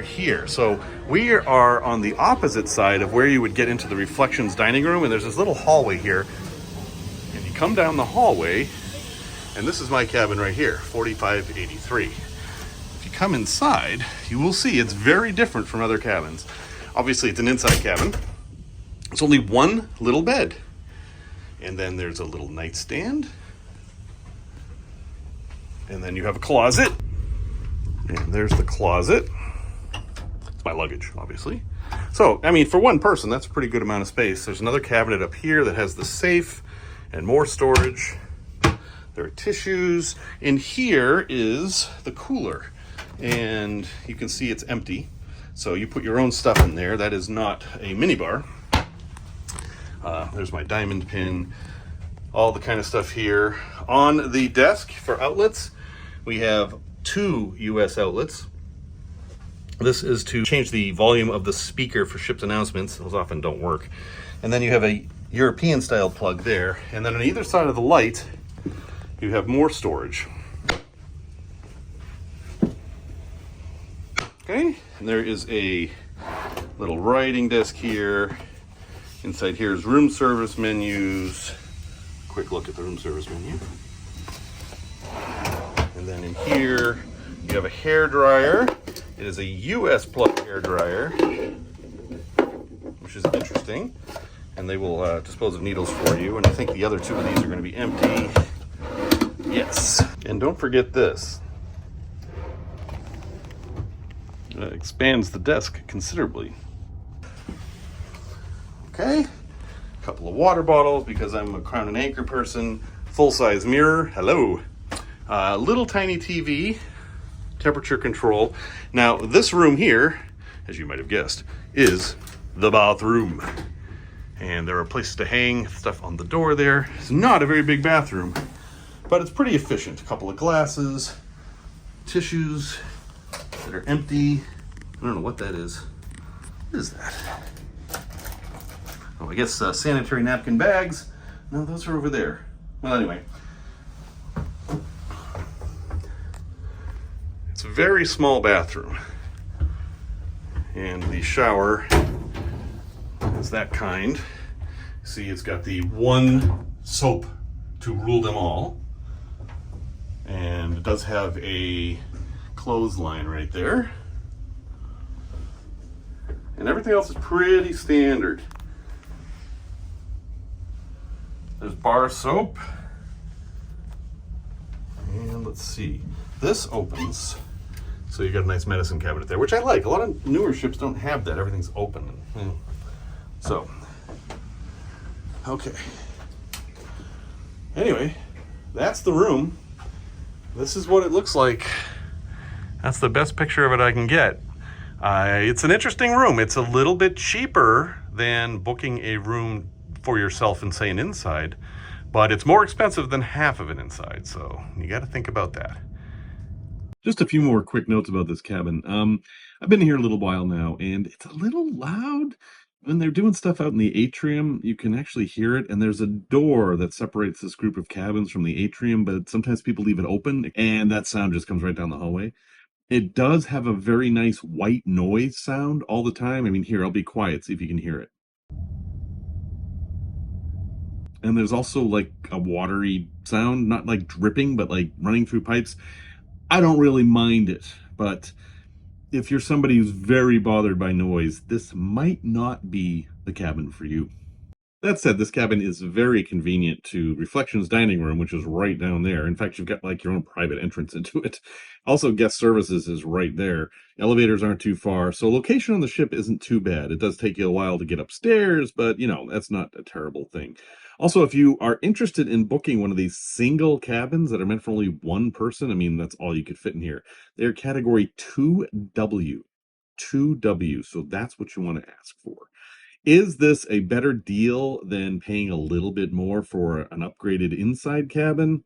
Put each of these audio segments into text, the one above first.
here. So we are on the opposite side of where you would get into the Reflections dining room, and there's this little hallway here. And you come down the hallway, and this is my cabin right here, 4583. If you come inside, you will see it's very different from other cabins. Obviously, it's an inside cabin. It's only one little bed. And then there's a little nightstand. And then you have a closet. And there's the closet. It's my luggage, obviously. So, I mean, for one person, that's a pretty good amount of space. There's another cabinet up here that has the safe and more storage. There are tissues. In here is the cooler. And you can see it's empty. So you put your own stuff in there. That is not a minibar. There's my diamond pin, all the kind of stuff here. On the desk for outlets, we have 2 US outlets. This is to change the volume of the speaker for ship's announcements. Those often don't work. And then you have a European style plug there. And then on either side of the light, you have more storage. Okay, and there is a little writing desk here. Inside here is room service menus. Quick look at the room service menu. And then in here, you have a hair dryer. It is a US plug hair dryer, which is interesting. And they will dispose of needles for you. And I think the other 2 of these are going to be empty. Yes. And don't forget this. It expands the desk considerably. Okay, a couple of water bottles because I'm a Crown and Anchor person. Full-size mirror, hello. Little tiny TV, temperature control. Now this room here, as you might have guessed, is the bathroom. And there are places to hang stuff on the door there. It's not a very big bathroom, but it's pretty efficient. A couple of glasses, tissues that are empty. I don't know what that is. What is that? Oh, I guess sanitary napkin bags. No, those are over there. Well, anyway. It's a very small bathroom. And the shower is that kind. See, it's got the one soap to rule them all. And it does have a clothesline right there. And everything else is pretty standard. There's bar soap. And let's see. This opens. So you got a nice medicine cabinet there, which I like. A lot of newer ships don't have that. Everything's open. So, okay. Anyway, that's the room. This is what it looks like. That's the best picture of it I can get. It's an interesting room. It's a little bit cheaper than booking a room for yourself in, say, an inside, but it's more expensive than half of an inside, so you got to think about that. Just a few more quick notes about this cabin. I've been here a little while now, and it's a little loud. When they're doing stuff out in the atrium, you can actually hear it, and there's a door that separates this group of cabins from the atrium, but sometimes people leave it open, and that sound just comes right down the hallway. It does have a very nice white noise sound all the time. I mean, here, I'll be quiet, see if you can hear it. And there's also like a watery sound, not like dripping, but like running through pipes. I don't really mind it, but if you're somebody who's very bothered by noise, this might not be the cabin for you. That said, this cabin is very convenient to Reflections dining room, which is right down there. In fact, you've got like your own private entrance into it. Also, guest services is right there. Elevators aren't too far, so location on the ship isn't too bad. It does take you a while to get upstairs, but you know, that's not a terrible thing. Also, if you are interested in booking one of these single cabins that are meant for only one person, I mean, that's all you could fit in here. They're category 2W. 2W, so that's what you want to ask for. Is this a better deal than paying a little bit more for an upgraded inside cabin?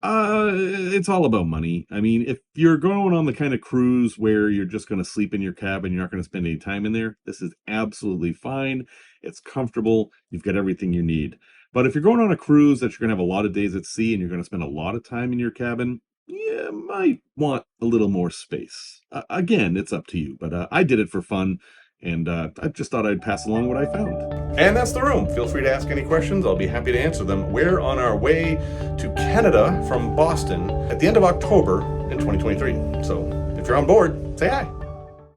It's all about money. I mean, if you're going on the kind of cruise where you're just going to sleep in your cabin, you're not going to spend any time in there, this is absolutely fine. It's comfortable. You've got everything you need. But if you're going on a cruise that you're going to have a lot of days at sea and you're going to spend a lot of time in your cabin, you might want a little more space. Again, it's up to you, but I did it for fun, and I just thought I'd pass along what I found. And that's the room. Feel free to ask any questions. I'll be happy to answer them. We're on our way to Canada from Boston at the end of October in 2023. So if you're on board, say hi.